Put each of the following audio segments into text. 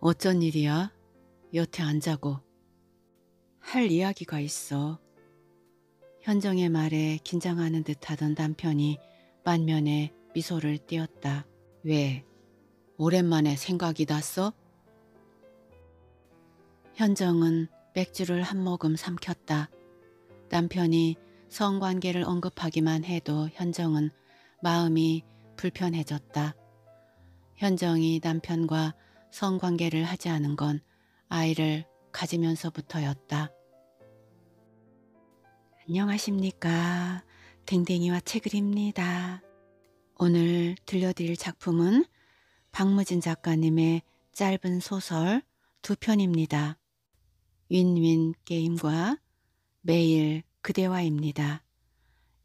어쩐 일이야? 여태 안 자고. 할 이야기가 있어. 현정의 말에 긴장하는 듯하던 남편이 만면에 미소를 띄었다. 왜? 오랜만에 생각이 났어? 현정은 맥주를 한 모금 삼켰다. 남편이 성관계를 언급하기만 해도 현정은 마음이 불편해졌다. 현정이 남편과 성관계를 하지 않은 건 아이를 가지면서부터였다. 안녕하십니까. 댕댕이와 채글입니다. 오늘 들려드릴 작품은 박무진 작가님의 짧은 소설 두 편입니다. 윈윈 게임과 매일 그대와입니다.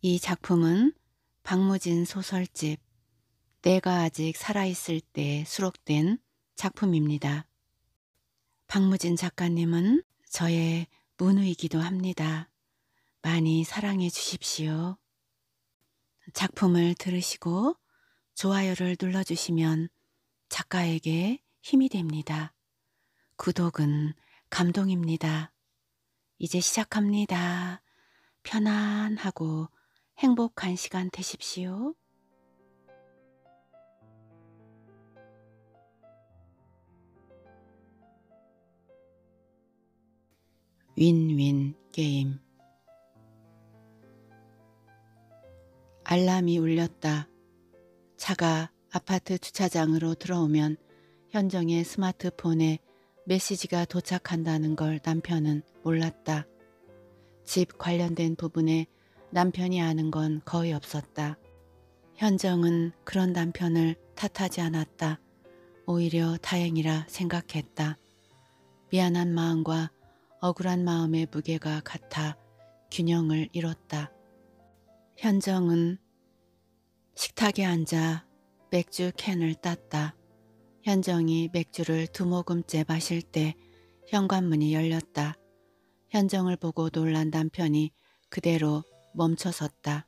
이 작품은 박무진 소설집 내가 아직 살아있을 때 수록된 작품입니다. 박무진 작가님은 저의 문우이기도 합니다. 많이 사랑해 주십시오. 작품을 들으시고 좋아요를 눌러주시면 작가에게 힘이 됩니다. 구독은 감동입니다. 이제 시작합니다. 편안하고 행복한 시간 되십시오. 윈윈 게임. 알람이 울렸다. 차가 아파트 주차장으로 들어오면 현정의 스마트폰에 메시지가 도착한다는 걸 남편은 몰랐다. 집 관련된 부분에 남편이 아는 건 거의 없었다. 현정은 그런 남편을 탓하지 않았다. 오히려 다행이라 생각했다. 미안한 마음과 억울한 마음의 무게가 같아 균형을 잃었다. 현정은 식탁에 앉아 맥주 캔을 땄다. 현정이 맥주를 두 모금째 마실 때 현관문이 열렸다. 현정을 보고 놀란 남편이 그대로 멈춰섰다.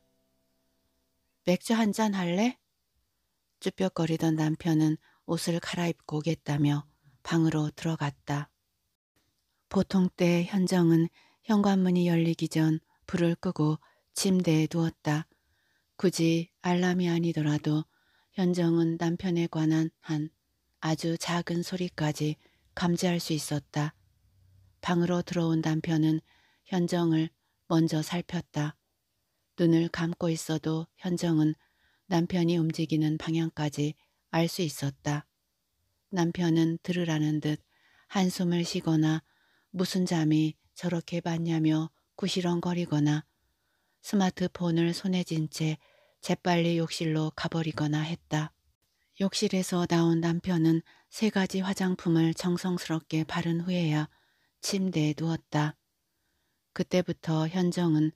맥주 한잔 할래? 쭈뼛거리던 남편은 옷을 갈아입고 오겠다며 방으로 들어갔다. 보통 때 현정은 현관문이 열리기 전 불을 끄고 침대에 누웠다. 굳이 알람이 아니더라도 현정은 남편에 관한 한 아주 작은 소리까지 감지할 수 있었다. 방으로 들어온 남편은 현정을 먼저 살폈다. 눈을 감고 있어도 현정은 남편이 움직이는 방향까지 알 수 있었다. 남편은 들으라는 듯 한숨을 쉬거나 무슨 잠이 저렇게 많냐며 구시렁거리거나 스마트폰을 손에 쥔 채 재빨리 욕실로 가버리거나 했다. 욕실에서 나온 남편은 3가지 화장품을 정성스럽게 바른 후에야 침대에 누웠다. 그때부터 현정은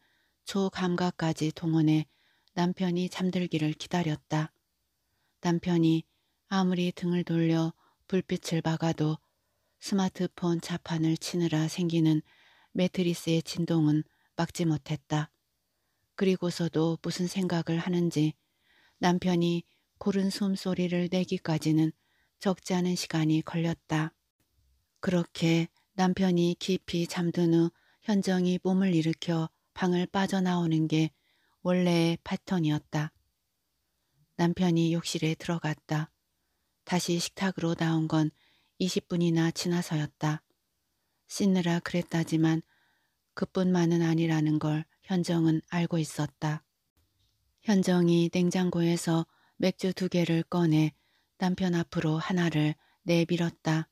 초감각까지 동원해 남편이 잠들기를 기다렸다. 남편이 아무리 등을 돌려 불빛을 박아도 스마트폰 자판을 치느라 생기는 매트리스의 진동은 막지 못했다. 그리고서도 무슨 생각을 하는지 남편이 고른 숨소리를 내기까지는 적지 않은 시간이 걸렸다. 그렇게 남편이 깊이 잠든 후 현정이 몸을 일으켜 방을 빠져나오는 게 원래의 패턴이었다. 남편이 욕실에 들어갔다. 다시 식탁으로 나온 건 20분이나 지나서였다. 씻느라 그랬다지만 그뿐만은 아니라는 걸 현정은 알고 있었다. 현정이 냉장고에서 맥주 2개를 꺼내 남편 앞으로 하나를 내밀었다.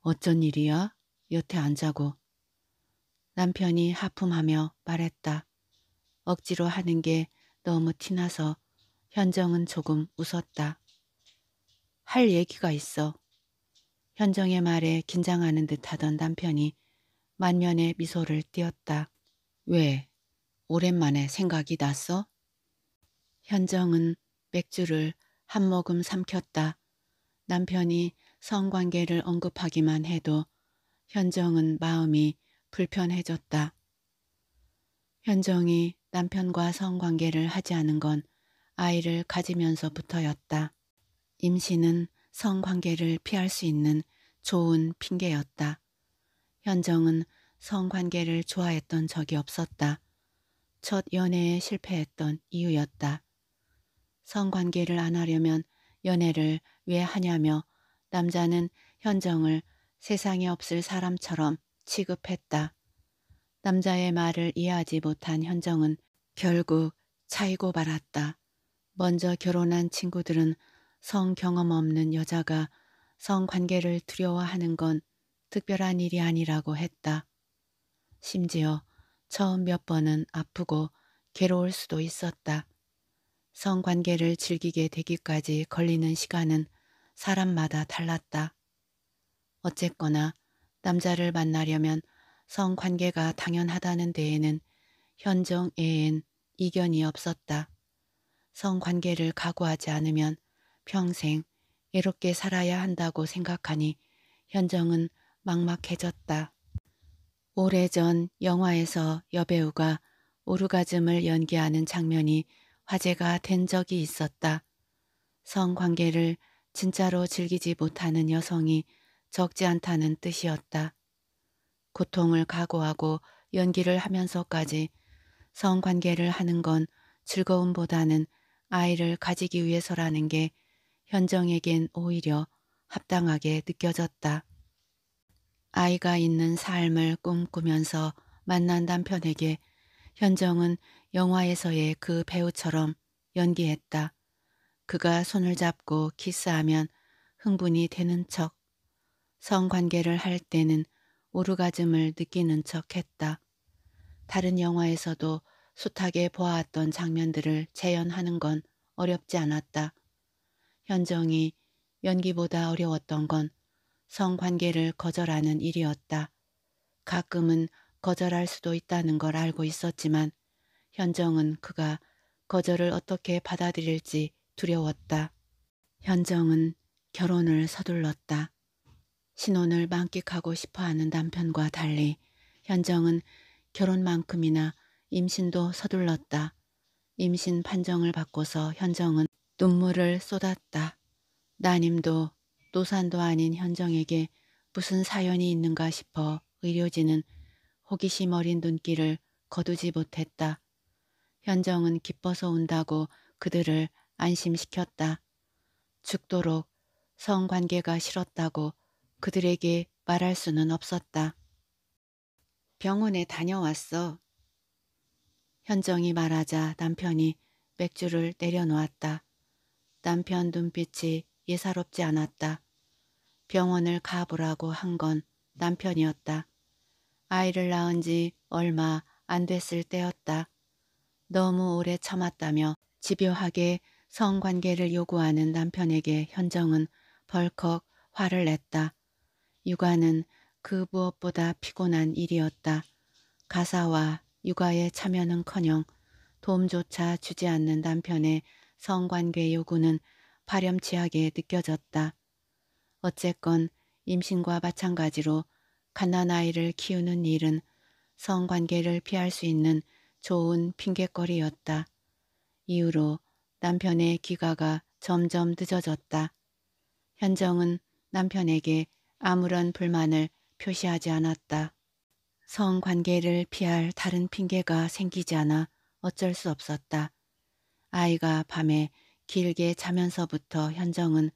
어쩐 일이야? 여태 안 자고. 남편이 하품하며 말했다. 억지로 하는 게 너무 티나서 현정은 조금 웃었다. 할 얘기가 있어. 현정의 말에 긴장하는 듯하던 남편이 만면에 미소를 띄었다. 왜? 오랜만에 생각이 났어? 현정은 맥주를 한 모금 삼켰다. 남편이 성관계를 언급하기만 해도 현정은 마음이 불편해졌다. 현정이 남편과 성관계를 하지 않은 건 아이를 가지면서부터였다. 임신은 성관계를 피할 수 있는 좋은 핑계였다. 현정은 성관계를 좋아했던 적이 없었다. 첫 연애에 실패했던 이유였다. 성관계를 안 하려면 연애를 왜 하냐며 남자는 현정을 세상에 없을 사람처럼 취급했다. 남자의 말을 이해하지 못한 현정은 결국 차이고 말았다. 먼저 결혼한 친구들은 성 경험 없는 여자가 성관계를 두려워하는 건 특별한 일이 아니라고 했다. 심지어 처음 몇 번은 아프고 괴로울 수도 있었다. 성관계를 즐기게 되기까지 걸리는 시간은 사람마다 달랐다. 어쨌거나 남자를 만나려면 성관계가 당연하다는 데에는 현정 애엔 이견이 없었다. 성관계를 각오하지 않으면 평생 외롭게 살아야 한다고 생각하니 현정은 막막해졌다. 오래전 영화에서 여배우가 오르가즘을 연기하는 장면이 화제가 된 적이 있었다. 성관계를 진짜로 즐기지 못하는 여성이 적지 않다는 뜻이었다. 고통을 각오하고 연기를 하면서까지 성관계를 하는 건 즐거움보다는 아이를 가지기 위해서라는 게 현정에겐 오히려 합당하게 느껴졌다. 아이가 있는 삶을 꿈꾸면서 만난 남편에게 현정은 영화에서의 그 배우처럼 연기했다. 그가 손을 잡고 키스하면 흥분이 되는 척, 성관계를 할 때는 오르가즘을 느끼는 척 했다. 다른 영화에서도 숱하게 보아왔던 장면들을 재현하는 건 어렵지 않았다. 현정이 연기보다 어려웠던 건 성관계를 거절하는 일이었다. 가끔은 거절할 수도 있다는 걸 알고 있었지만 현정은 그가 거절을 어떻게 받아들일지 두려웠다. 현정은 결혼을 서둘렀다. 신혼을 만끽하고 싶어하는 남편과 달리 현정은 결혼만큼이나 임신도 서둘렀다. 임신 판정을 받고서 현정은 눈물을 쏟았다. 따님도 노산도 아닌 현정에게 무슨 사연이 있는가 싶어 의료진은 호기심 어린 눈길을 거두지 못했다. 현정은 기뻐서 운다고 그들을 안심시켰다. 죽도록 성관계가 싫었다고 그들에게 말할 수는 없었다. 병원에 다녀왔어. 현정이 말하자 남편이 맥주를 내려놓았다. 남편 눈빛이 예사롭지 않았다. 병원을 가보라고 한 건 남편이었다. 아이를 낳은 지 얼마 안 됐을 때였다. 너무 오래 참았다며 집요하게 성관계를 요구하는 남편에게 현정은 벌컥 화를 냈다. 육아는 그 무엇보다 피곤한 일이었다. 가사와 육아에 참여는커녕 도움조차 주지 않는 남편의 성관계 요구는 파렴치하게 느껴졌다. 어쨌건 임신과 마찬가지로 갓난아이를 키우는 일은 성관계를 피할 수 있는 좋은 핑곗거리였다. 이후로 남편의 귀가가 점점 늦어졌다. 현정은 남편에게 아무런 불만을 표시하지 않았다. 성관계를 피할 다른 핑계가 생기지 않아 어쩔 수 없었다. 아이가 밤에 길게 자면서부터 현정은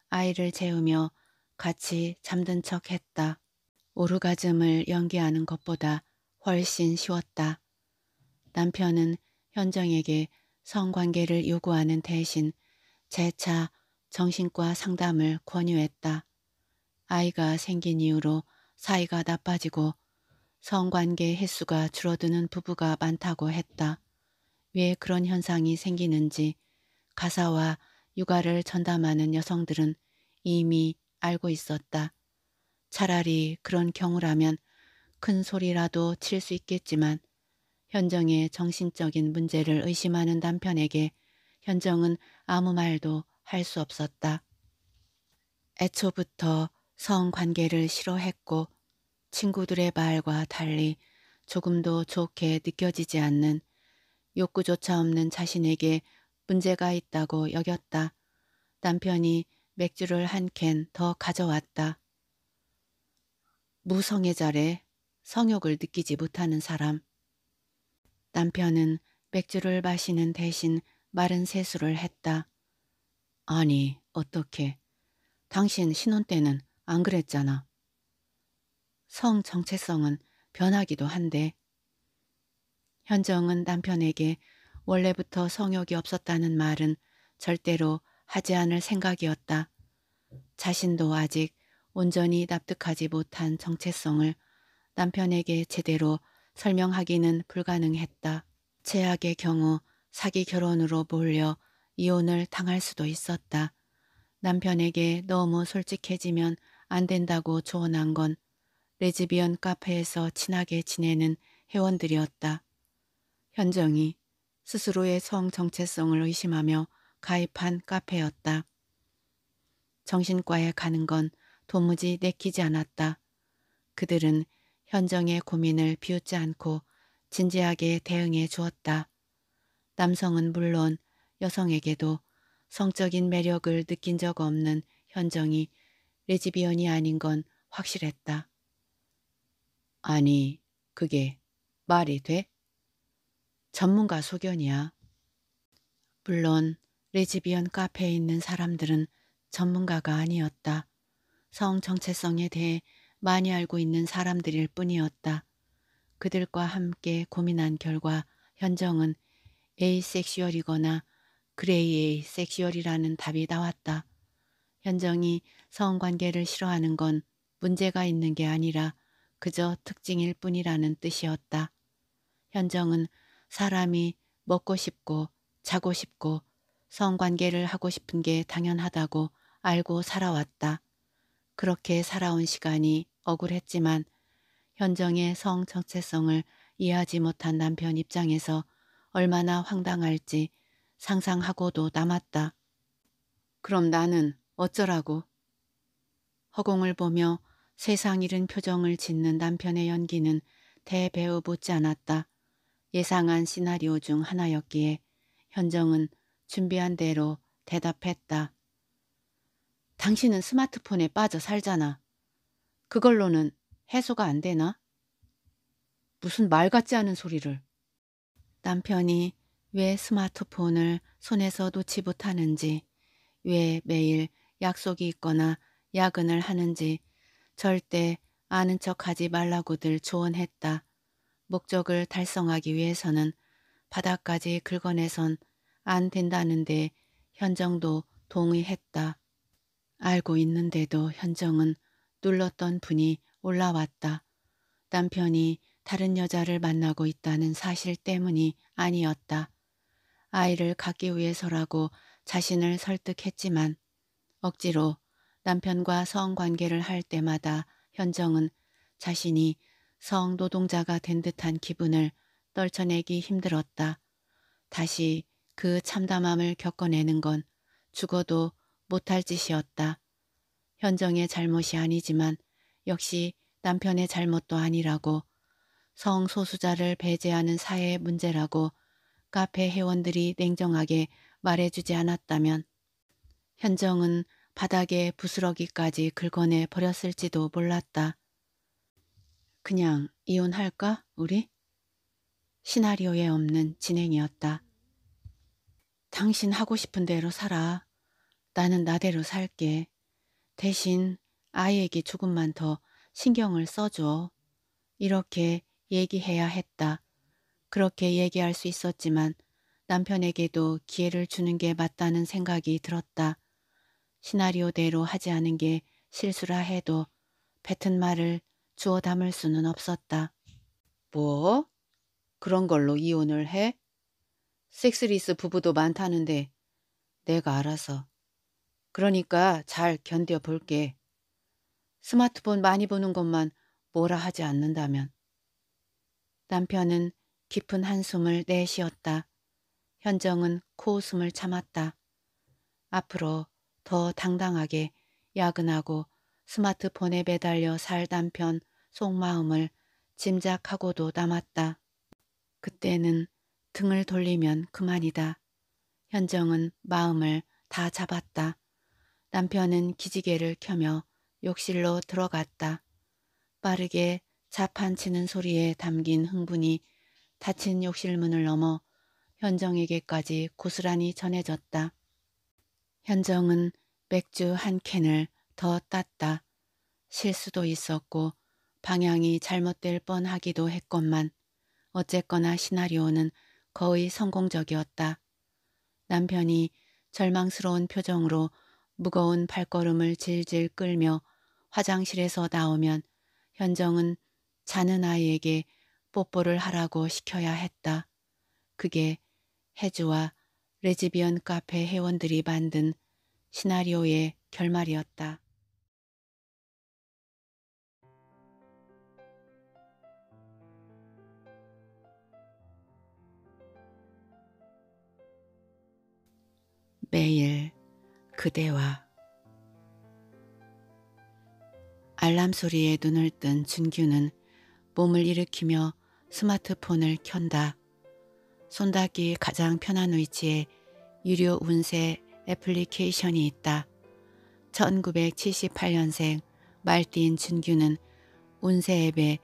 아이를 재우며 같이 잠든 척 했다. 오르가즘을 연기하는 것보다 훨씬 쉬웠다. 남편은 현정에게 성관계를 요구하는 대신 재차 정신과 상담을 권유했다. 아이가 생긴 이후로 사이가 나빠지고 성관계 횟수가 줄어드는 부부가 많다고 했다. 왜 그런 현상이 생기는지 가사와 육아를 전담하는 여성들은 이미 알고 있었다. 차라리 그런 경우라면 큰 소리라도 칠 수 있겠지만 현정의 정신적인 문제를 의심하는 남편에게 현정은 아무 말도 할 수 없었다. 애초부터 성관계를 싫어했고 친구들의 말과 달리 조금도 좋게 느껴지지 않는 욕구조차 없는 자신에게 문제가 있다고 여겼다. 남편이 맥주를 한 캔 더 가져왔다. 무성애자래. 성욕을 느끼지 못하는 사람. 남편은 맥주를 마시는 대신 마른 세수를 했다. 아니, 어떻게. 당신 신혼 때는 안 그랬잖아. 성 정체성은 변하기도 한데. 현정은 남편에게 원래부터 성욕이 없었다는 말은 절대로 하지 않을 생각이었다. 자신도 아직 온전히 납득하지 못한 정체성을 남편에게 제대로 설명하기는 불가능했다. 최악의 경우 사기 결혼으로 몰려 이혼을 당할 수도 있었다. 남편에게 너무 솔직해지면 안 된다고 조언한 건 레즈비언 카페에서 친하게 지내는 회원들이었다. 현정이 스스로의 성 정체성을 의심하며 가입한 카페였다. 정신과에 가는 건 도무지 내키지 않았다. 그들은 현정의 고민을 비웃지 않고 진지하게 대응해 주었다. 남성은 물론 여성에게도 성적인 매력을 느낀 적 없는 현정이 레즈비언이 아닌 건 확실했다. 아니, 그게 말이 돼? 전문가 소견이야. 물론 레즈비언 카페에 있는 사람들은 전문가가 아니었다. 성 정체성에 대해 많이 알고 있는 사람들일 뿐이었다. 그들과 함께 고민한 결과 현정은 에이섹슈얼이거나 그레이 에이섹슈얼이라는 답이 나왔다. 현정이 성관계를 싫어하는 건 문제가 있는 게 아니라 그저 특징일 뿐이라는 뜻이었다. 현정은 사람이 먹고 싶고 자고 싶고 성관계를 하고 싶은 게 당연하다고 알고 살아왔다. 그렇게 살아온 시간이 억울했지만 현정의 성 정체성을 이해하지 못한 남편 입장에서 얼마나 황당할지 상상하고도 남았다. 그럼 나는 어쩌라고? 허공을 보며 세상 잃은 표정을 짓는 남편의 연기는 대배우 못지 않았다. 예상한 시나리오 중 하나였기에 현정은 준비한 대로 대답했다. 당신은 스마트폰에 빠져 살잖아. 그걸로는 해소가 안 되나? 무슨 말 같지 않은 소리를. 남편이 왜 스마트폰을 손에서 놓지 못하는지, 왜 매일 약속이 있거나 야근을 하는지 절대 아는 척하지 말라고들 조언했다. 목적을 달성하기 위해서는 바닥까지 긁어내선 안 된다는데 현정도 동의했다. 알고 있는데도 현정은 눌렀던 분이 올라왔다. 남편이 다른 여자를 만나고 있다는 사실 때문이 아니었다. 아이를 갖기 위해서라고 자신을 설득했지만 억지로 남편과 성관계를 할 때마다 현정은 자신이 성노동자가 된 듯한 기분을 떨쳐내기 힘들었다. 다시 그 참담함을 겪어내는 건 죽어도 못할 짓이었다. 현정의 잘못이 아니지만 역시 남편의 잘못도 아니라고, 성소수자를 배제하는 사회의 문제라고 카페 회원들이 냉정하게 말해주지 않았다면 현정은 바닥에 부스러기까지 긁어내 버렸을지도 몰랐다. 그냥 이혼할까, 우리? 시나리오에 없는 진행이었다. 당신 하고 싶은 대로 살아. 나는 나대로 살게. 대신 아이에게 조금만 더 신경을 써줘. 이렇게 얘기해야 했다. 그렇게 얘기할 수 있었지만 남편에게도 기회를 주는 게 맞다는 생각이 들었다. 시나리오대로 하지 않은 게 실수라 해도 뱉은 말을 주워 담을 수는 없었다. 뭐? 그런 걸로 이혼을 해? 섹스리스 부부도 많다는데 내가 알아서. 그러니까 잘 견뎌볼게. 스마트폰 많이 보는 것만 뭐라 하지 않는다면. 남편은 깊은 한숨을 내쉬었다. 현정은 코웃음을 참았다. 앞으로 더 당당하게 야근하고 스마트폰에 매달려 살 남편 속마음을 짐작하고도 남았다. 그때는 등을 돌리면 그만이다. 현정은 마음을 다 잡았다. 남편은 기지개를 켜며 욕실로 들어갔다. 빠르게 자판 치는 소리에 담긴 흥분이 닫힌 욕실 문을 넘어 현정에게까지 고스란히 전해졌다. 현정은 맥주 한 캔을 더 땄다. 실수도 있었고 방향이 잘못될 뻔하기도 했건만 어쨌거나 시나리오는 거의 성공적이었다. 남편이 절망스러운 표정으로 무거운 발걸음을 질질 끌며 화장실에서 나오면 현정은 자는 아이에게 뽀뽀를 하라고 시켜야 했다. 그게 해주와 레즈비언 카페 회원들이 만든 시나리오의 결말이었다. 매일 그대와 알람 소리에 눈을 뜬 준규는 몸을 일으키며 스마트폰을 켠다. 손닿기 가장 편한 위치에 유료 운세 애플리케이션이 있다. 1978년생 말띠인 준규는 운세 앱에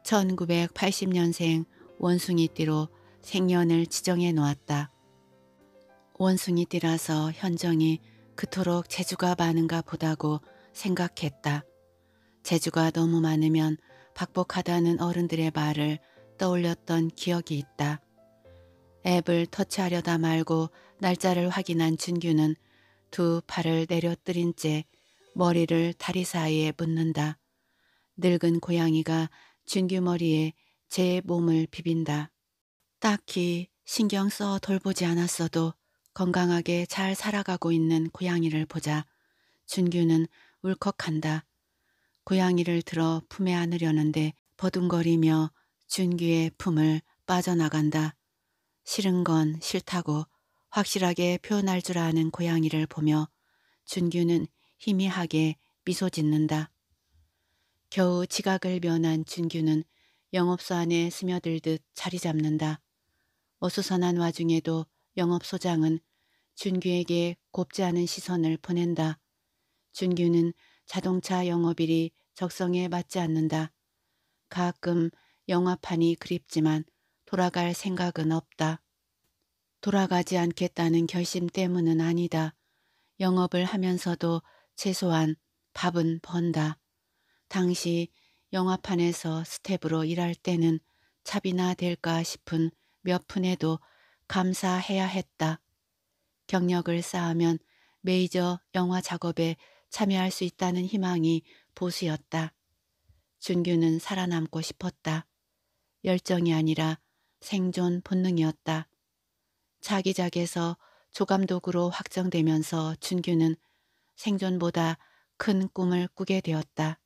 1980년생 원숭이띠로 생년을 지정해 놓았다. 원숭이띠라서 현정이 그토록 재주가 많은가 보다고 생각했다. 재주가 너무 많으면 박복하다는 어른들의 말을 떠올렸던 기억이 있다. 앱을 터치하려다 말고 날짜를 확인한 준규는 두 팔을 내려뜨린 채 머리를 다리 사이에 묻는다. 늙은 고양이가 준규 머리에 제 몸을 비빈다. 딱히 신경 써 돌보지 않았어도 건강하게 잘 살아가고 있는 고양이를 보자 준규는 울컥한다. 고양이를 들어 품에 안으려는데 버둥거리며 준규의 품을 빠져나간다. 싫은 건 싫다고 확실하게 표현할 줄 아는 고양이를 보며 준규는 희미하게 미소 짓는다. 겨우 지각을 면한 준규는 영업소 안에 스며들듯 자리 잡는다. 어수선한 와중에도 영업소장은 준규에게 곱지 않은 시선을 보낸다. 준규는 자동차 영업일이 적성에 맞지 않는다. 가끔 영화판이 그립지만 돌아갈 생각은 없다. 돌아가지 않겠다는 결심 때문은 아니다. 영업을 하면서도 최소한 밥은 번다. 당시 영화판에서 스텝으로 일할 때는 차비나 될까 싶은 몇 푼에도 감사해야 했다. 경력을 쌓으면 메이저 영화 작업에 참여할 수 있다는 희망이 보수였다. 준규는 살아남고 싶었다. 열정이 아니라 생존 본능이었다. 차기작에서 조감독으로 확정되면서 준규는 생존보다 큰 꿈을 꾸게 되었다.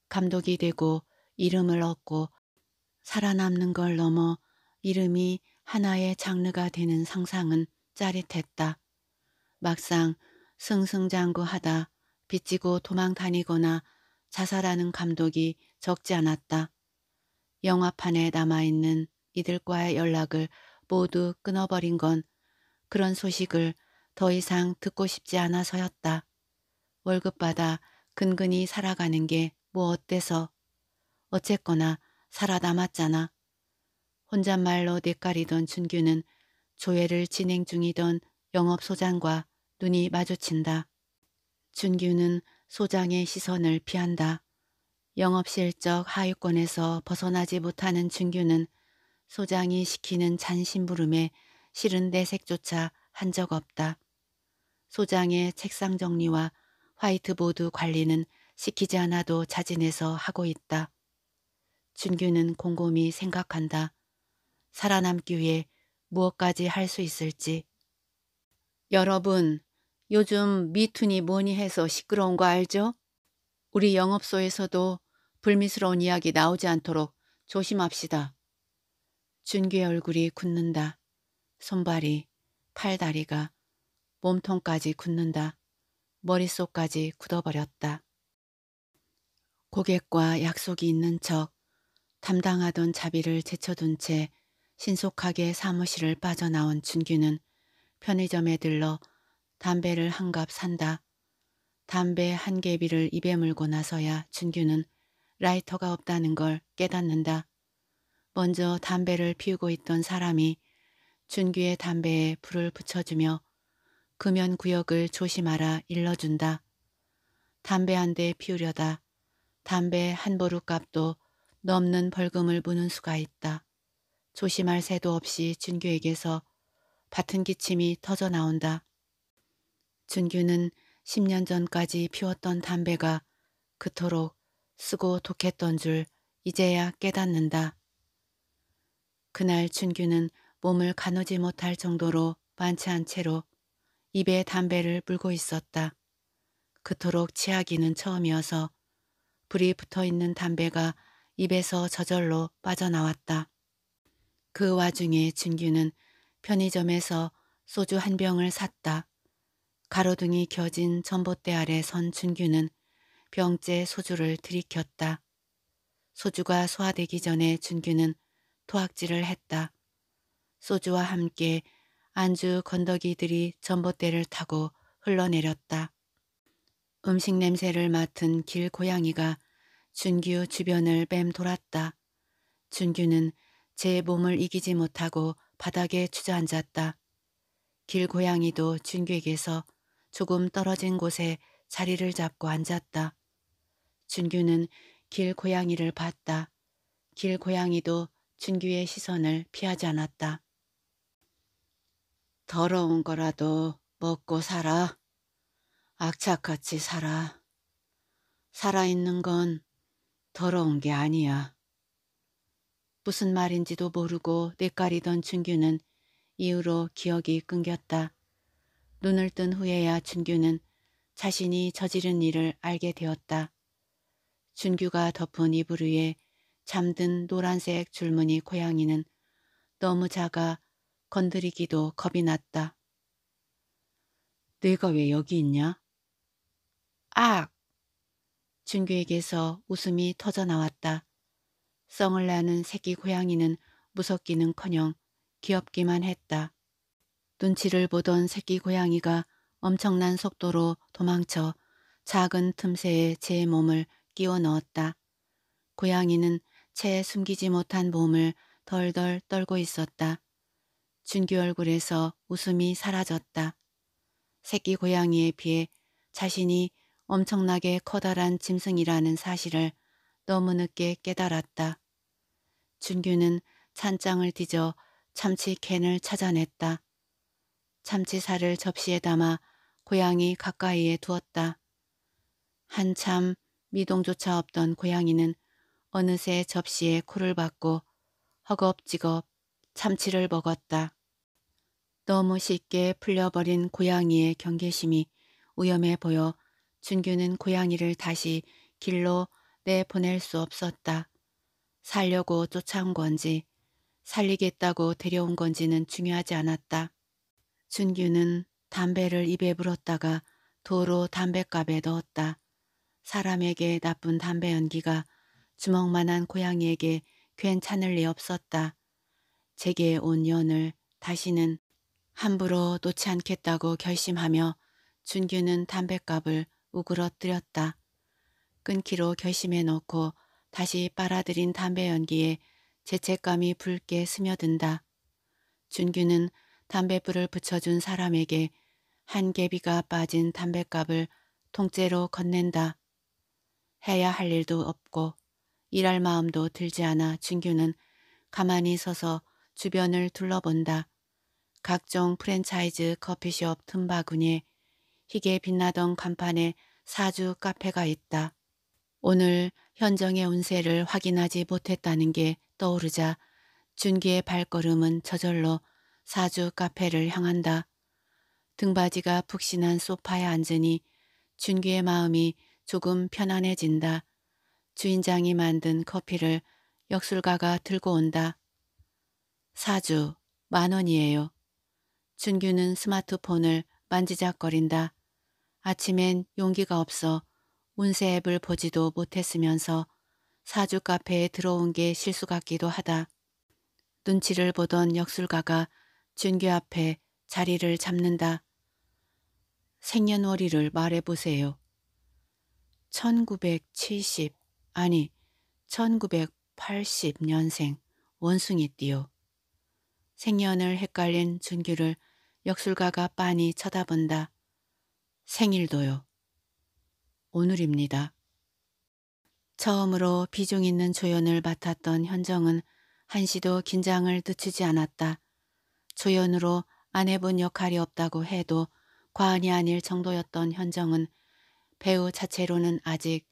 감독이 되고 이름을 얻고 살아남는 걸 넘어 이름이 하나의 장르가 되는 상상은 짜릿했다. 막상 승승장구하다 빚지고 도망 다니거나 자살하는 감독이 적지 않았다. 영화판에 남아있는 이들과의 연락을 모두 끊어버린 건 그런 소식을 더 이상 듣고 싶지 않아서였다. 월급 받아 근근히 살아가는 게 뭐 어때서. 어쨌거나 살아남았잖아. 혼잣말로 뇌까리던 준규는 조회를 진행 중이던 영업소장과 눈이 마주친다. 준규는 소장의 시선을 피한다. 영업실적 하위권에서 벗어나지 못하는 준규는 소장이 시키는 잔심부름에 싫은 내색조차 한 적 없다. 소장의 책상 정리와 화이트보드 관리는 시키지 않아도 자진해서 하고 있다. 준규는 곰곰이 생각한다. 살아남기 위해 무엇까지 할 수 있을지. 여러분, 요즘 미투니 뭐니 해서 시끄러운 거 알죠? 우리 영업소에서도 불미스러운 이야기 나오지 않도록 조심합시다. 준규의 얼굴이 굳는다. 손발이, 팔다리가, 몸통까지 굳는다. 머릿속까지 굳어버렸다. 고객과 약속이 있는 척 담당하던 자비를 제쳐둔 채 신속하게 사무실을 빠져나온 준규는 편의점에 들러 담배를 한 갑 산다. 담배 한 개비를 입에 물고 나서야 준규는 라이터가 없다는 걸 깨닫는다. 먼저 담배를 피우고 있던 사람이 준규의 담배에 불을 붙여주며 금연 구역을 조심하라 일러준다. 담배 한 대 피우려다 담배 한 보루 값도 넘는 벌금을 무는 수가 있다. 조심할 새도 없이 준규에게서 받은 기침이 터져 나온다. 준규는 10년 전까지 피웠던 담배가 그토록 쓰고 독했던 줄 이제야 깨닫는다. 그날 준규는 몸을 가누지 못할 정도로 만취한 채로 입에 담배를 물고 있었다. 그토록 취하기는 처음이어서 불이 붙어있는 담배가 입에서 저절로 빠져나왔다. 그 와중에 준규는 편의점에서 소주 한 병을 샀다. 가로등이 켜진 전봇대 아래 선 준규는 병째 소주를 들이켰다. 소주가 소화되기 전에 준규는 토악질을 했다. 소주와 함께 안주 건더기들이 전봇대를 타고 흘러내렸다. 음식 냄새를 맡은 길 고양이가 준규 주변을 맴돌았다. 준규는 제 몸을 이기지 못하고 바닥에 주저앉았다. 길 고양이도 준규에게서 조금 떨어진 곳에 자리를 잡고 앉았다. 준규는 길 고양이를 봤다. 길 고양이도 준규의 시선을 피하지 않았다. 더러운 거라도 먹고 살아. 악착같이 살아. 살아있는 건 더러운 게 아니야. 무슨 말인지도 모르고 뇌까리던 준규는 이후로 기억이 끊겼다. 눈을 뜬 후에야 준규는 자신이 저지른 일을 알게 되었다. 준규가 덮은 이불 위에 잠든 노란색 줄무늬 고양이는 너무 작아 건드리기도 겁이 났다. 내가 왜 여기 있냐? 악! 준규에게서 웃음이 터져 나왔다. 썽을 나는 새끼 고양이는 무섭기는커녕 귀엽기만 했다. 눈치를 보던 새끼 고양이가 엄청난 속도로 도망쳐 작은 틈새에 제 몸을 끼워 넣었다. 고양이는 채 숨기지 못한 몸을 덜덜 떨고 있었다. 준규 얼굴에서 웃음이 사라졌다. 새끼 고양이에 비해 자신이 엄청나게 커다란 짐승이라는 사실을 너무 늦게 깨달았다. 준규는 찬장을 뒤져 참치 캔을 찾아냈다. 참치살을 접시에 담아 고양이 가까이에 두었다. 한참 미동조차 없던 고양이는 어느새 접시에 코를 박고 허겁지겁 참치를 먹었다. 너무 쉽게 풀려버린 고양이의 경계심이 위험해 보여 준규는 고양이를 다시 길로 내보낼 수 없었다. 살려고 쫓아온 건지 살리겠다고 데려온 건지는 중요하지 않았다. 준규는 담배를 입에 불었다가 도로 담뱃갑에 넣었다. 사람에게 나쁜 담배 연기가 주먹만한 고양이에게 괜찮을 리 없었다. 제게 온 연을 다시는 함부로 놓지 않겠다고 결심하며 준규는 담뱃갑을 우그러뜨렸다. 끊기로 결심해 놓고 다시 빨아들인 담배 연기에 죄책감이 붉게 스며든다. 준규는 담뱃불을 붙여준 사람에게 한 개비가 빠진 담뱃갑을 통째로 건넨다. 해야 할 일도 없고 일할 마음도 들지 않아 준규는 가만히 서서 주변을 둘러본다. 각종 프랜차이즈 커피숍 틈바구니에 희게 빛나던 간판에 사주 카페가 있다. 오늘 현정의 운세를 확인하지 못했다는 게 떠오르자 준기의 발걸음은 저절로 사주 카페를 향한다. 등받이가 푹신한 소파에 앉으니 준기의 마음이 조금 편안해진다. 주인장이 만든 커피를 역술가가 들고 온다. 사주 10,000원이에요. 준규는 스마트폰을 만지작거린다. 아침엔 용기가 없어 운세 앱을 보지도 못했으면서 사주 카페에 들어온 게 실수 같기도 하다. 눈치를 보던 역술가가 준규 앞에 자리를 잡는다. 생년월일을 말해보세요. 1970 아니 1980년생 원숭이띠요. 생년을 헷갈린 준규를 역술가가 빤히 쳐다본다. 생일도요. 오늘입니다. 처음으로 비중 있는 조연을 맡았던 현정은 한시도 긴장을 늦추지 않았다. 조연으로 안 해본 역할이 없다고 해도 과언이 아닐 정도였던 현정은 배우 자체로는 아직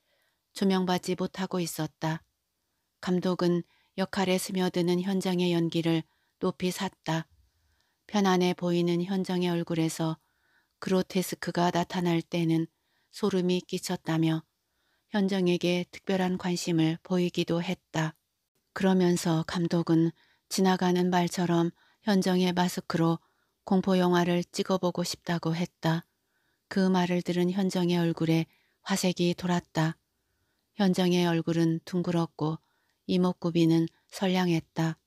조명받지 못하고 있었다. 감독은 역할에 스며드는 현정의 연기를 높이 샀다. 편안해 보이는 현정의 얼굴에서 그로테스크가 나타날 때는 소름이 끼쳤다며 현정에게 특별한 관심을 보이기도 했다. 그러면서 감독은 지나가는 말처럼 현정의 마스크로 공포영화를 찍어보고 싶다고 했다. 그 말을 들은 현정의 얼굴에 화색이 돌았다. 현정의 얼굴은 둥그렇고 이목구비는 선량했다.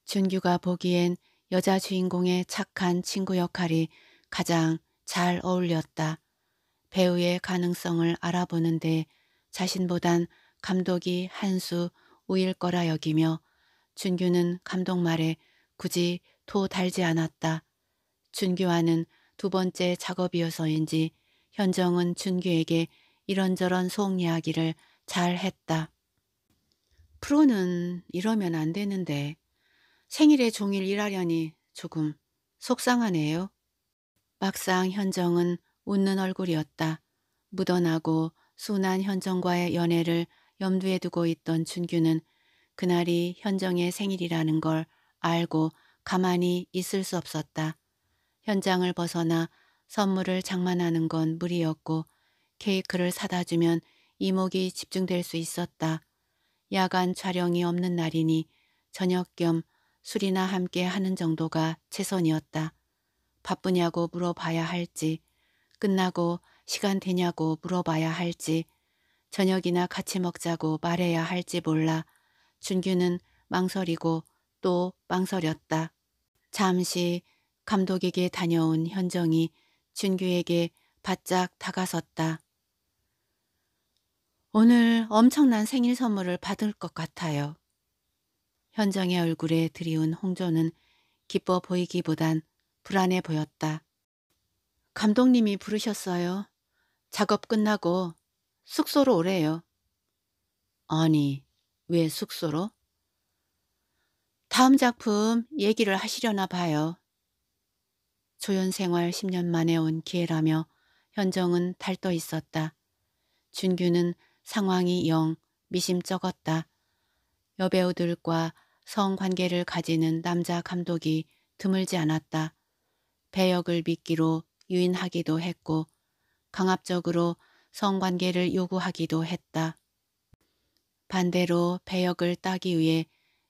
준규가 보기엔 여자 주인공의 착한 친구 역할이 가장 잘 어울렸다. 배우의 가능성을 알아보는데 자신보단 감독이 한 수 우일 거라 여기며 준규는 감독 말에 굳이 토 달지 않았다. 준규와는 두 번째 작업이어서인지 현정은 준규에게 이런저런 속 이야기를 잘 했다. 프로는 이러면 안 되는데 생일에 종일 일하려니 조금 속상하네요. 막상 현정은 웃는 얼굴이었다. 묻어나고 순한 현정과의 연애를 염두에 두고 있던 준규는 그날이 현정의 생일이라는 걸 알고 가만히 있을 수 없었다. 현장을 벗어나 선물을 장만하는 건 무리였고 케이크를 사다 주면 이목이 집중될 수 있었다. 야간 촬영이 없는 날이니 저녁 겸 술이나 함께 하는 정도가 최선이었다. 바쁘냐고 물어봐야 할지, 끝나고 시간 되냐고 물어봐야 할지, 저녁이나 같이 먹자고 말해야 할지 몰라 준규는 망설이고 또 망설였다. 잠시 감독에게 다녀온 현정이 준규에게 바짝 다가섰다. 오늘 엄청난 생일 선물을 받을 것 같아요. 현정의 얼굴에 드리운 홍조는 기뻐 보이기보단 불안해 보였다. 감독님이 부르셨어요. 작업 끝나고 숙소로 오래요. 아니, 왜 숙소로? 다음 작품 얘기를 하시려나 봐요. 조연 생활 10년 만에 온 기회라며 현정은 달떠 있었다. 준규는 상황이 영 미심쩍었다. 여배우들과 성관계를 가지는 남자 감독이 드물지 않았다. 배역을 믿기로 유인하기도 했고 강압적으로 성관계를 요구하기도 했다. 반대로 배역을 따기 위해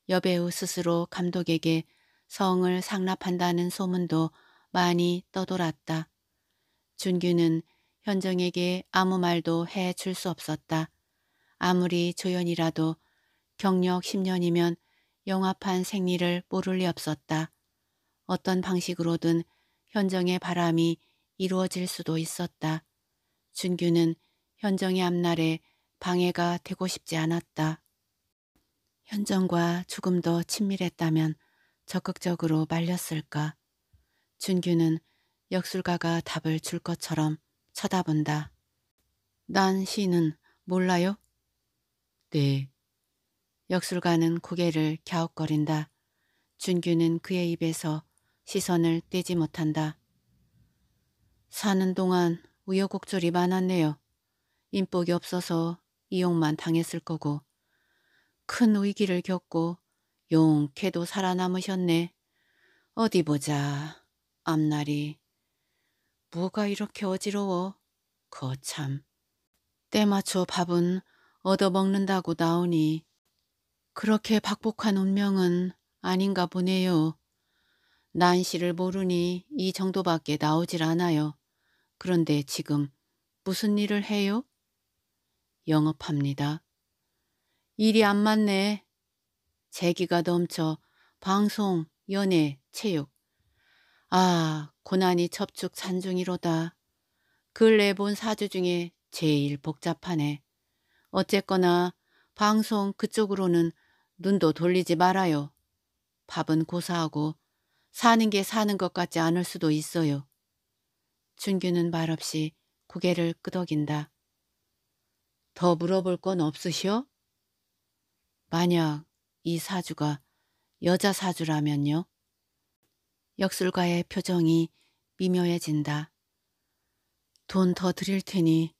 여배우 스스로 감독에게 성을 상납한다는 소문도 많이 떠돌았다. 준규는 현정에게 아무 말도 해줄 수 없었다. 아무리 조연이라도 경력 10년이면 영화판 생리를 모를 리 없었다. 어떤 방식으로든 현정의 바람이 이루어질 수도 있었다. 준규는 현정의 앞날에 방해가 되고 싶지 않았다. 현정과 조금 더 친밀했다면 적극적으로 말렸을까. 준규는 역술가가 답을 줄 것처럼 쳐다본다. 난 시는 몰라요? 네. 역술가는 고개를 갸웃거린다. 준규는 그의 입에서 시선을 떼지 못한다. 사는 동안 우여곡절이 많았네요. 인복이 없어서 이용만 당했을 거고 큰 위기를 겪고 용케도 살아남으셨네. 어디 보자. 앞날이. 뭐가 이렇게 어지러워. 거참. 때 맞춰 밥은 얻어먹는다고 나오니 그렇게 박복한 운명은 아닌가 보네요. 난시를 모르니 이 정도밖에 나오질 않아요. 그런데 지금 무슨 일을 해요? 영업합니다. 일이 안 맞네. 재기가 넘쳐 방송, 연애, 체육. 아, 고난이 첩축 산중이로다. 근래 본 사주 중에 제일 복잡하네. 어쨌거나 방송 그쪽으로는 눈도 돌리지 말아요. 밥은 고사하고 사는 게 사는 것 같지 않을 수도 있어요. 준규는 말없이 고개를 끄덕인다. 더 물어볼 건 없으시오? 만약 이 사주가 여자 사주라면요? 역술가의 표정이 미묘해진다. 돈 더 드릴 테니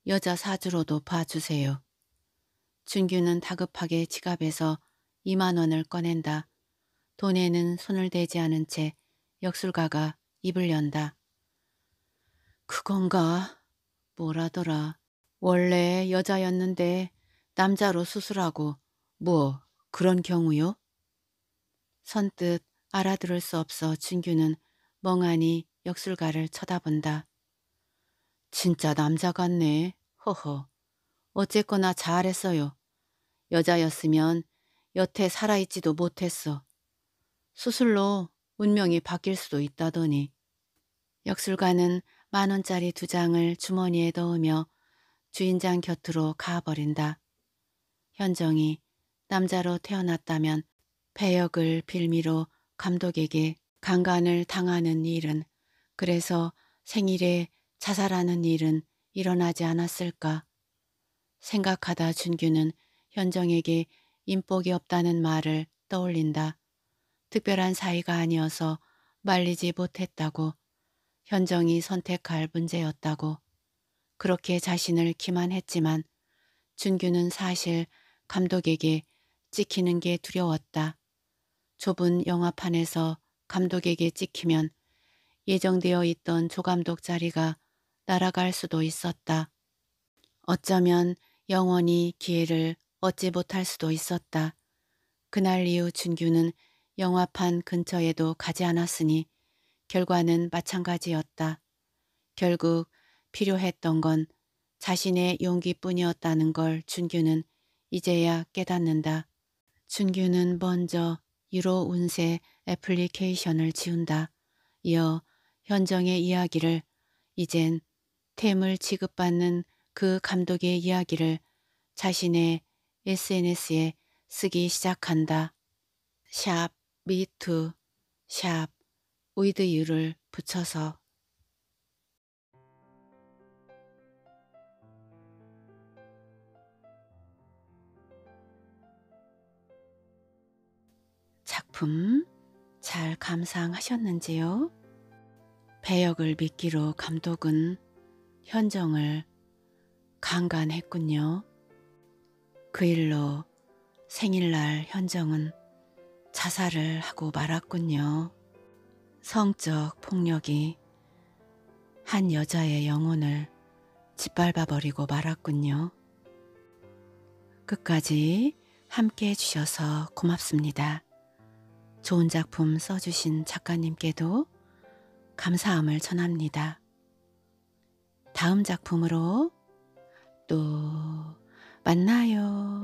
여자 사주로도 봐주세요. 준규는 다급하게 지갑에서 2만 원을 꺼낸다. 돈에는 손을 대지 않은 채 역술가가 입을 연다. 그건가? 뭐라더라. 원래 여자였는데 남자로 수술하고 뭐 그런 경우요? 선뜻 알아들을 수 없어 준규는 멍하니 역술가를 쳐다본다. 진짜 남자 같네. 허허. 어쨌거나 잘했어요. 여자였으면 여태 살아있지도 못했어. 수술로 운명이 바뀔 수도 있다더니. 역술가는 10,000원짜리 2장을 주머니에 넣으며 주인장 곁으로 가버린다. 현정이 남자로 태어났다면 배역을 빌미로 감독에게 강간을 당하는 일은, 그래서 생일에 자살하는 일은 일어나지 않았을까. 생각하다 준규는 현정에게 인복이 없다는 말을 떠올린다. 특별한 사이가 아니어서 말리지 못했다고, 현정이 선택할 문제였다고 그렇게 자신을 기만했지만 준규는 사실 감독에게 찍히는 게 두려웠다. 좁은 영화판에서 감독에게 찍히면 예정되어 있던 조감독 자리가 날아갈 수도 있었다. 어쩌면 영원히 기회를 얻지 못할 수도 있었다. 그날 이후 준규는 영화판 근처에도 가지 않았으니 결과는 마찬가지였다. 결국 필요했던 건 자신의 용기뿐이었다는 걸 준규는 이제야 깨닫는다. 준규는 먼저 유로 운세 애플리케이션을 지운다. 이어 현정의 이야기를, 이젠 템을 지급받는 그 감독의 이야기를 자신의 SNS에 쓰기 시작한다. 샵 미투, 샵 with you를 붙여서. 작품 잘 감상하셨는지요? 배역을 미끼로 감독은 현정을 강간했군요. 그 일로 생일날 현정은 자살을 하고 말았군요. 성적 폭력이 한 여자의 영혼을 짓밟아버리고 말았군요. 끝까지 함께 해주셔서 고맙습니다. 좋은 작품 써주신 작가님께도 감사함을 전합니다. 다음 작품으로 또 만나요.